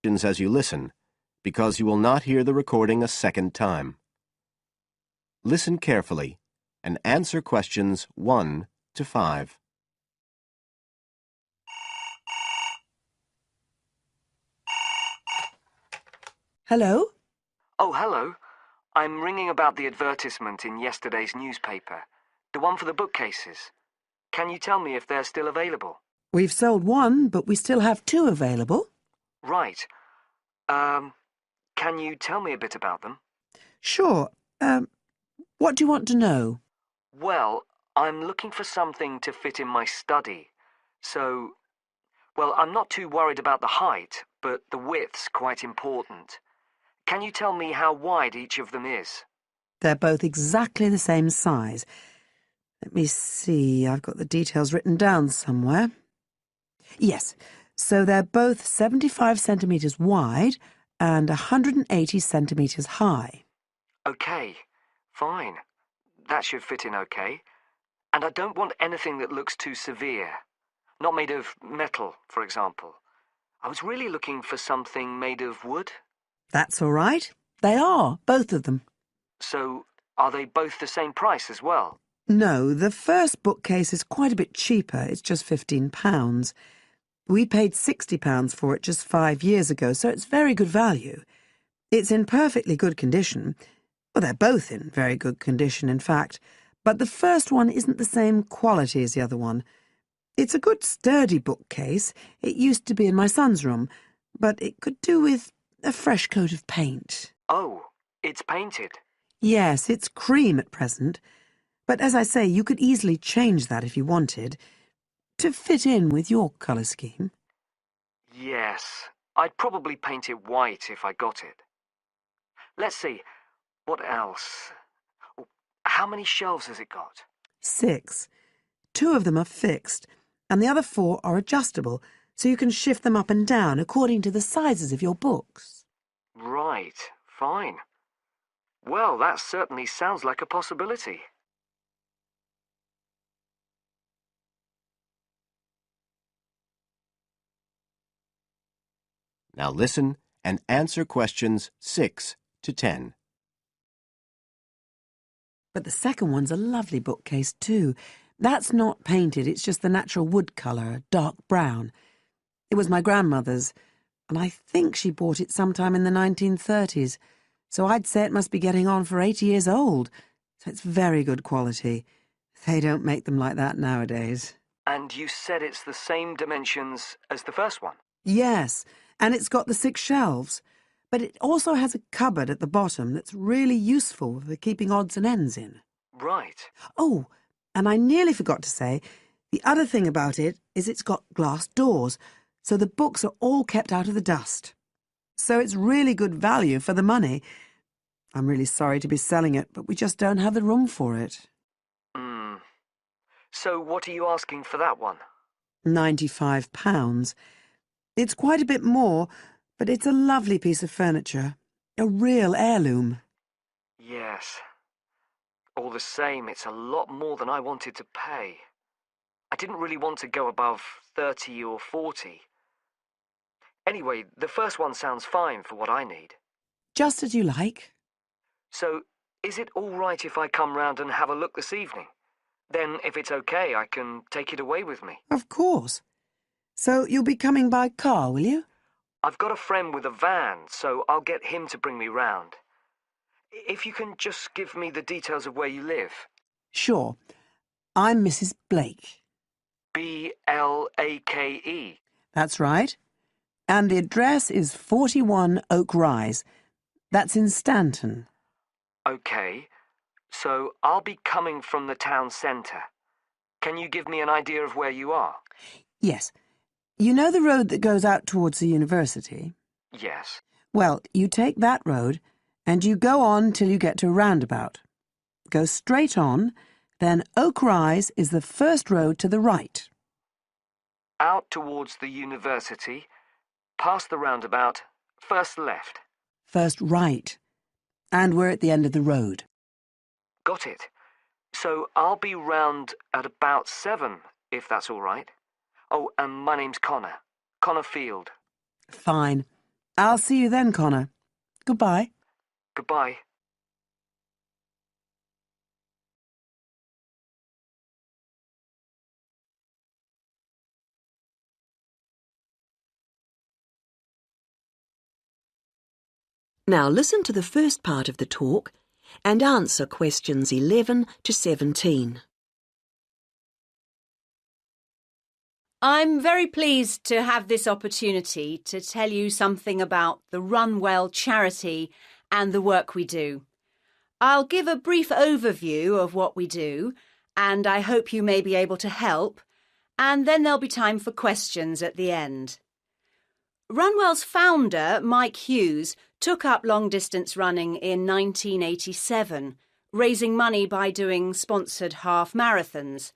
as you listen, because you will not hear the recording a second time. Listen carefully and answer questions 1 to 5. Hello? Oh, hello. I'm ringing about the advertisement in yesterday's newspaper. The one for the bookcases. Can you tell me if they're still available? We've sold one, but we still have 2 available. Right. Can you tell me a bit about them? Sure. What do you want to know? Well, I'm looking for something to fit in my study. I'm not too worried about the height, but the width's quite important. Can you tell me how wide each of them is? They're both exactly the same size. Let me see, I've got the details written down somewhere. Yes, so they're both 75 centimetres wide and 180 centimetres high. Okay, fine. That should fit in okay. And I don't want anything that looks too severe. Not made of metal, for example. I was really looking for something made of wood. That's all right. They are, both of them. So, are they both the same price as well? No, the first bookcase is quite a bit cheaper. It's just £15. We paid £60 for it just 5 years ago, so it's very good value. It's in perfectly good condition. Well, they're both in very good condition, in fact. But the first one isn't the same quality as the other one. It's a good, sturdy bookcase. It used to be in my son's room, but it could do with a fresh coat of paint. Oh, it's painted. Yes, it's cream at present. But as I say, you could easily change that if you wanted, to fit in with your colour scheme. Yes, I'd probably paint it white if I got it. Let's see, what else? Oh, how many shelves has it got? 6. 2 of them are fixed, and the other 4 are adjustable, so you can shift them up and down according to the sizes of your books. Right, fine. Well, that certainly sounds like a possibility. Now listen and answer questions 6 to 10. But the second one's a lovely bookcase too. That's not painted, it's just the natural wood colour, dark brown. It was my grandmother's, and I think she bought it sometime in the 1930s, so I'd say it must be getting on for 80 years old, so it's very good quality. They don't make them like that nowadays. And you said it's the same dimensions as the first one? Yes, and it's got the 6 shelves, but it also has a cupboard at the bottom that's really useful for keeping odds and ends in. Right. Oh, and I nearly forgot to say, the other thing about it is it's got glass doors, so the books are all kept out of the dust. So it's really good value for the money. I'm really sorry to be selling it, but we just don't have the room for it. So what are you asking for that one? £95. It's quite a bit more, but it's a lovely piece of furniture. A real heirloom. Yes. All the same, it's a lot more than I wanted to pay. I didn't really want to go above 30 or 40. Anyway, the first one sounds fine for what I need. Just as you like. So, is it all right if I come round and have a look this evening? Then, if it's okay, I can take it away with me. Of course. So you'll be coming by car, will you? I've got a friend with a van, so I'll get him to bring me round. If you can just give me the details of where you live. Sure. I'm Mrs. Blake. Blake. That's right. And the address is 41 Oak Rise. That's in Stanton. Okay, so I'll be coming from the town centre. Can you give me an idea of where you are? Yes. You know the road that goes out towards the university? Yes. Well, you take that road and you go on till you get to a roundabout. Go straight on, then Oak Rise is the first road to the right. Out towards the university, past the roundabout, first left. First right. And we're at the end of the road. Got it. So I'll be round at about 7, if that's all right. Oh, and my name's Connor. Connor Field. Fine. I'll see you then, Connor. Goodbye. Goodbye. Now listen to the first part of the talk and answer questions 11 to 17. I'm very pleased to have this opportunity to tell you something about the Runwell charity and the work we do. I'll give a brief overview of what we do, and I hope you may be able to help, and then there'll be time for questions at the end. Runwell's founder, Mike Hughes, took up long-distance running in 1987, raising money by doing sponsored half marathons,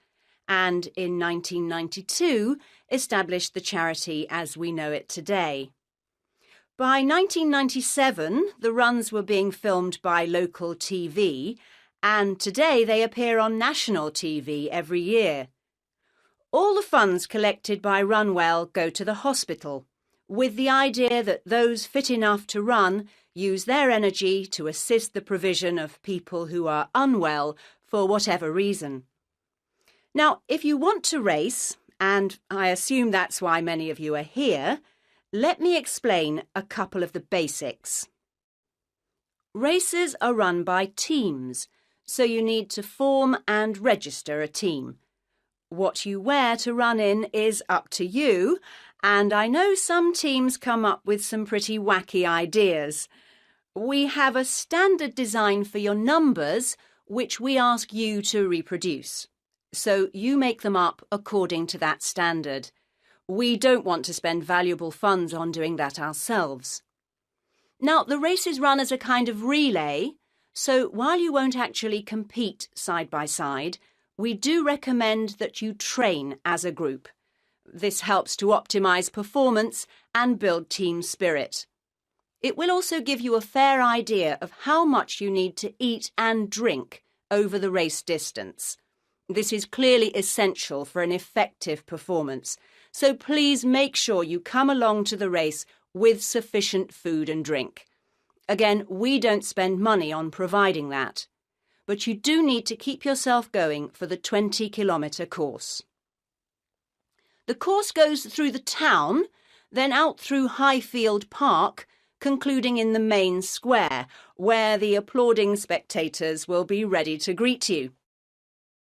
and in 1992 established the charity as we know it today. By 1997, the runs were being filmed by local TV, and today they appear on national TV every year. All the funds collected by Runwell go to the hospital, with the idea that those fit enough to run use their energy to assist the provision of people who are unwell for whatever reason. Now, if you want to race, and I assume that's why many of you are here, let me explain a couple of the basics. Races are run by teams, so you need to form and register a team. What you wear to run in is up to you, and I know some teams come up with some pretty wacky ideas. We have a standard design for your numbers, which we ask you to reproduce. So you make them up according to that standard. We don't want to spend valuable funds on doing that ourselves. Now, the race is run as a kind of relay, so while you won't actually compete side by side, we do recommend that you train as a group. This helps to optimise performance and build team spirit. It will also give you a fair idea of how much you need to eat and drink over the race distance. This is clearly essential for an effective performance, so please make sure you come along to the race with sufficient food and drink. Again, we don't spend money on providing that, but you do need to keep yourself going for the 20-kilometre course. The course goes through the town, then out through Highfield Park, concluding in the main square, where the applauding spectators will be ready to greet you.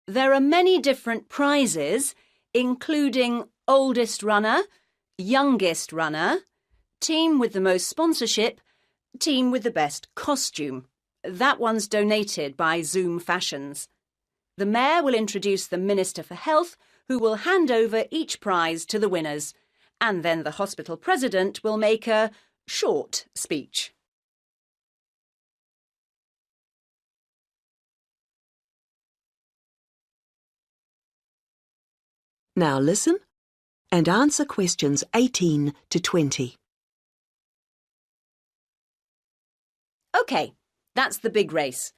There are many different prizes, including oldest runner, youngest runner, team with the most sponsorship, team with the best costume. That one's donated by Zoom Fashions. The Mayor will introduce the Minister for Health, who will hand over each prize to the winners, and then the hospital president will make a short speech. Now listen and answer questions 18 to 20. OK, that's the big race.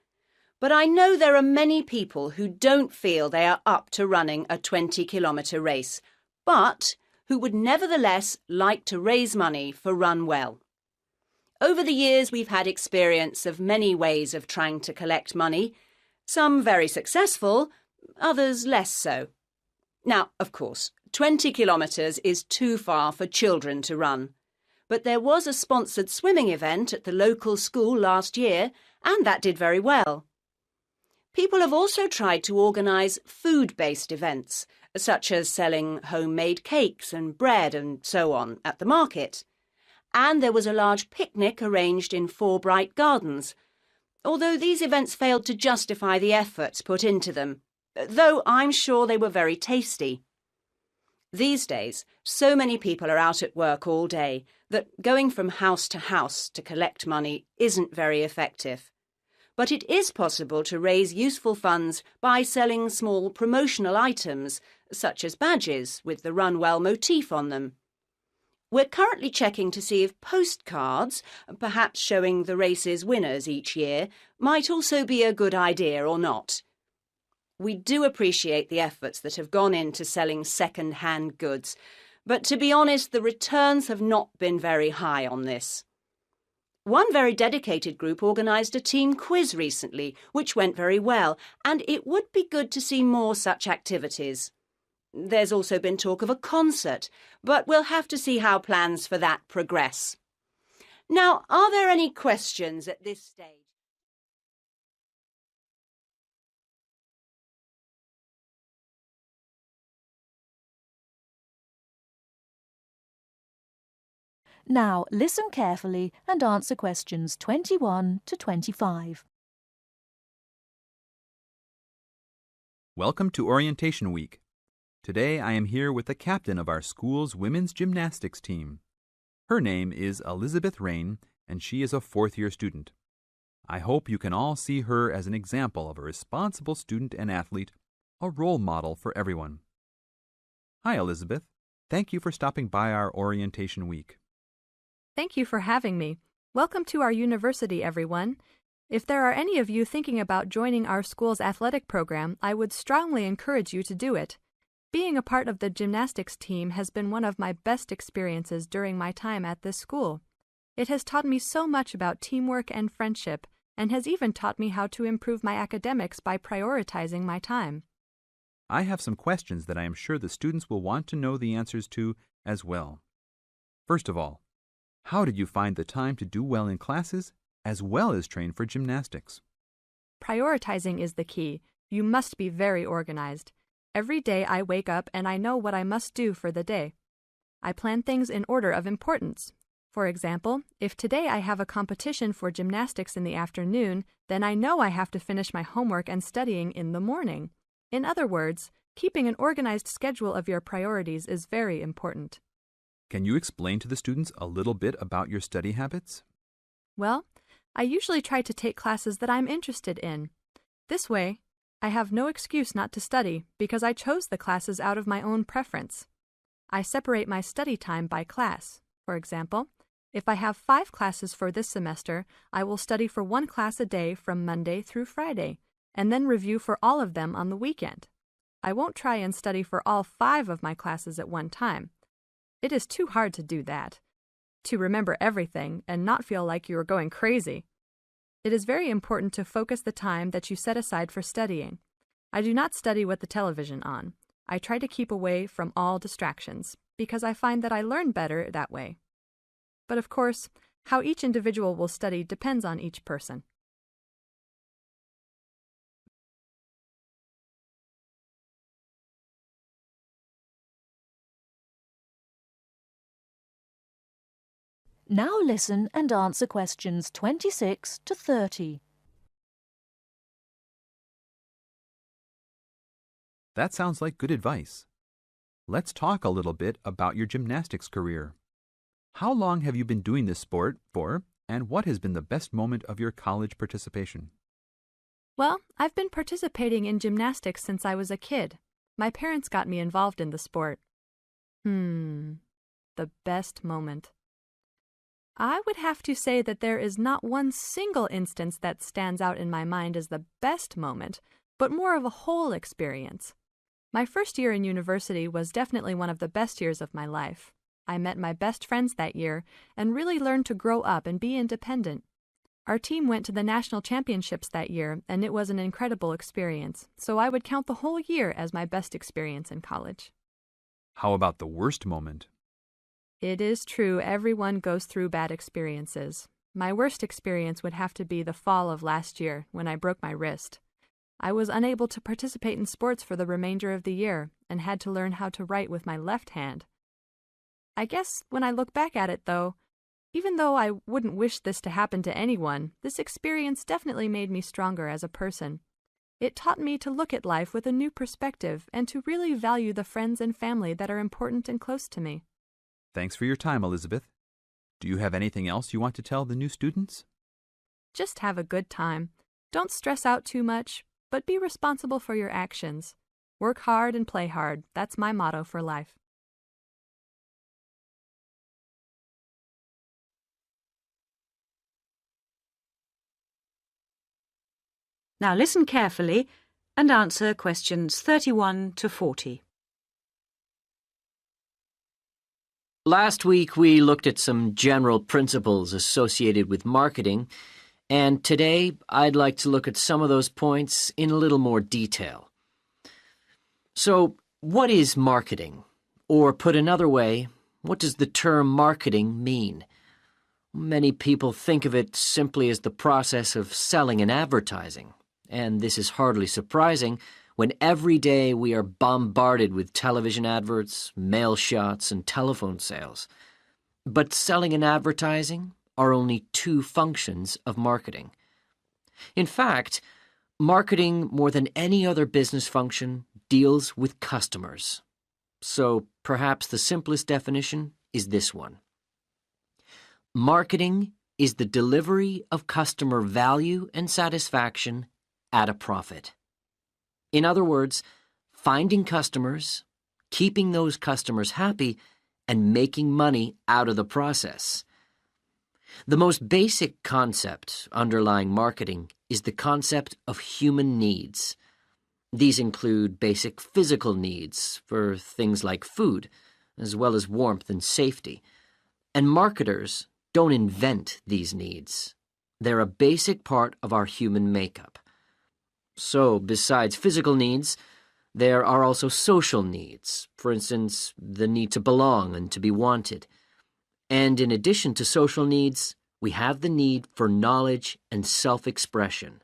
But I know there are many people who don't feel they are up to running a 20-kilometre race, but who would nevertheless like to raise money for Runwell. Over the years, we've had experience of many ways of trying to collect money, some very successful, others less so. Now, of course, 20 kilometres is too far for children to run. But there was a sponsored swimming event at the local school last year, and that did very well. People have also tried to organise food-based events, such as selling homemade cakes and bread and so on at the market. And there was a large picnic arranged in 4 Bright Gardens, although these events failed to justify the efforts put into them, though I'm sure they were very tasty. These days, so many people are out at work all day that going from house to collect money isn't very effective. But it is possible to raise useful funds by selling small promotional items, such as badges with the Runwell motif on them. We're currently checking to see if postcards, perhaps showing the race's winners each year, might also be a good idea or not. We do appreciate the efforts that have gone into selling second-hand goods, but to be honest, the returns have not been very high on this. One very dedicated group organised a team quiz recently, which went very well, and it would be good to see more such activities. There's also been talk of a concert, but we'll have to see how plans for that progress. Now, are there any questions at this stage? Now listen carefully and answer questions 21 to 25. Welcome to Orientation Week. Today I am here with the captain of our school's women's gymnastics team. Her name is Elizabeth Rain, and she is a fourth-year student. I hope you can all see her as an example of a responsible student and athlete, a role model for everyone. Hi, Elizabeth. Thank you for stopping by our Orientation Week. Thank you for having me. Welcome to our university, everyone. If there are any of you thinking about joining our school's athletic program, I would strongly encourage you to do it. Being a part of the gymnastics team has been one of my best experiences during my time at this school. It has taught me so much about teamwork and friendship, and has even taught me how to improve my academics by prioritizing my time. I have some questions that I am sure the students will want to know the answers to as well. First of all, how did you find the time to do well in classes as well as train for gymnastics? Prioritizing is the key. You must be very organized. Every day I wake up and I know what I must do for the day. I plan things in order of importance. For example, if today I have a competition for gymnastics in the afternoon, then I know I have to finish my homework and studying in the morning. In other words, keeping an organized schedule of your priorities is very important. Can you explain to the students a little bit about your study habits? Well, I usually try to take classes that I'm interested in. This way, I have no excuse not to study because I chose the classes out of my own preference. I separate my study time by class. For example, if I have 5 classes for this semester, I will study for 1 class a day from Monday through Friday, and then review for all of them on the weekend. I won't try and study for all 5 of my classes at one time. It is too hard to do that, to remember everything and not feel like you are going crazy. It is very important to focus the time that you set aside for studying. I do not study with the television on. I try to keep away from all distractions, because I find that I learn better that way. But of course, how each individual will study depends on each person. Now listen and answer questions 26 to 30. That sounds like good advice. Let's talk a little bit about your gymnastics career. How long have you been doing this sport for, and what has been the best moment of your college participation? Well, I've been participating in gymnastics since I was a kid. My parents got me involved in the sport. The best moment. I would have to say that there is not one single instance that stands out in my mind as the best moment, but more of a whole experience. My first year in university was definitely one of the best years of my life. I met my best friends that year and really learned to grow up and be independent. Our team went to the national championships that year, and it was an incredible experience, so I would count the whole year as my best experience in college. How about the worst moment? It is true everyone goes through bad experiences. My worst experience would have to be the fall of last year when I broke my wrist. I was unable to participate in sports for the remainder of the year and had to learn how to write with my left hand. I guess when I look back at it, though, even though I wouldn't wish this to happen to anyone, this experience definitely made me stronger as a person. It taught me to look at life with a new perspective and to really value the friends and family that are important and close to me. Thanks for your time, Elizabeth. Do you have anything else you want to tell the new students? Just have a good time. Don't stress out too much, but be responsible for your actions. Work hard and play hard. That's my motto for life. Now listen carefully and answer questions 31 to 40. Last week we looked at some general principles associated with marketing, and today I'd like to look at some of those points in a little more detail. So, what is marketing? Or put another way, what does the term marketing mean? Many people think of it simply as the process of selling and advertising, and this is hardly surprising when every day we are bombarded with television adverts, mail shots, and telephone sales. But selling and advertising are only two functions of marketing. In fact, marketing, more than any other business function, deals with customers. So perhaps the simplest definition is this one. Marketing is the delivery of customer value and satisfaction at a profit. In other words, finding customers, keeping those customers happy, and making money out of the process. The most basic concept underlying marketing is the concept of human needs. These include basic physical needs for things like food, as well as warmth and safety. And marketers don't invent these needs. They're a basic part of our human makeup. So, besides physical needs, there are also social needs, for instance, the need to belong and to be wanted. And in addition to social needs, we have the need for knowledge and self-expression,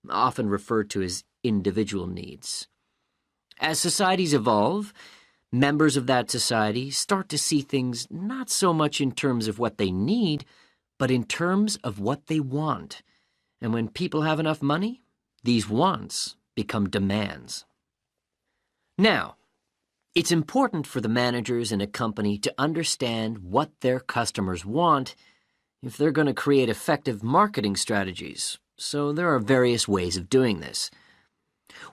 often referred to as individual needs. As societies evolve, members of that society start to see things not so much in terms of what they need, but in terms of what they want. And when people have enough money, these wants become demands. Now, it's important for the managers in a company to understand what their customers want if they're going to create effective marketing strategies. So there are various ways of doing this.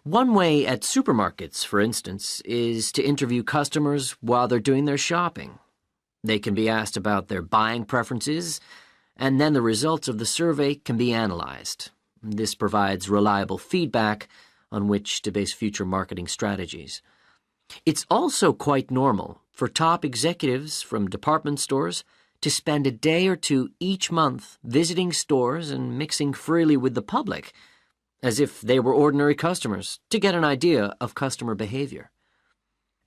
One way at supermarkets, for instance, is to interview customers while they're doing their shopping. They can be asked about their buying preferences, and then the results of the survey can be analyzed. This provides reliable feedback on which to base future marketing strategies. It's also quite normal for top executives from department stores to spend a day or two each month visiting stores and mixing freely with the public, as if they were ordinary customers, to get an idea of customer behavior.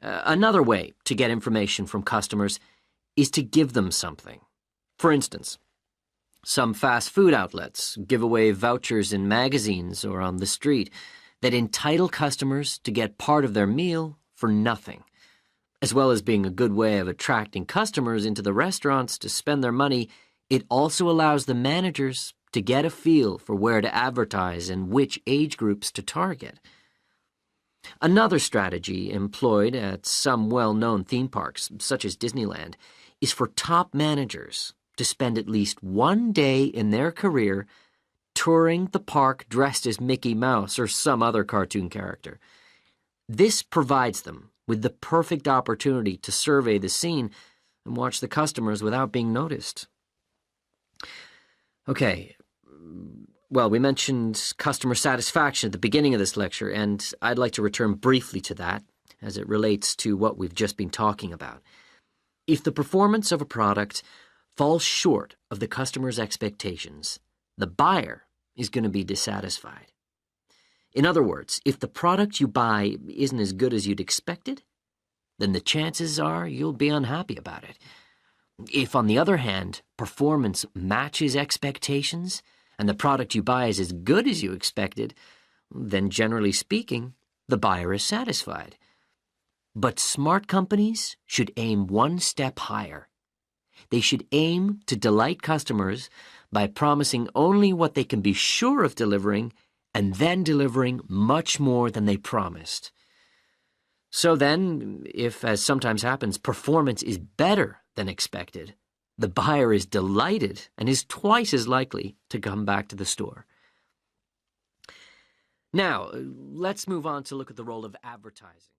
Another way to get information from customers is to give them something. For instance, some fast food outlets give away vouchers in magazines or on the street that entitle customers to get part of their meal for nothing. As well as being a good way of attracting customers into the restaurants to spend their money, it also allows the managers to get a feel for where to advertise and which age groups to target. Another strategy employed at some well-known theme parks, such as Disneyland, is for top managers to spend at least one day in their career touring the park dressed as Mickey Mouse or some other cartoon character. This provides them with the perfect opportunity to survey the scene and watch the customers without being noticed. Okay, well, we mentioned customer satisfaction at the beginning of this lecture, and I'd like to return briefly to that as it relates to what we've just been talking about. If the performance of a product falls short of the customer's expectations, the buyer is going to be dissatisfied. In other words, if the product you buy isn't as good as you'd expected, then the chances are you'll be unhappy about it. If, on the other hand, performance matches expectations and the product you buy is as good as you expected, then generally speaking, the buyer is satisfied. But smart companies should aim one step higher. They should aim to delight customers by promising only what they can be sure of delivering and then delivering much more than they promised. So then, if, as sometimes happens, performance is better than expected, the buyer is delighted and is twice as likely to come back to the store. Now, let's move on to look at the role of advertising.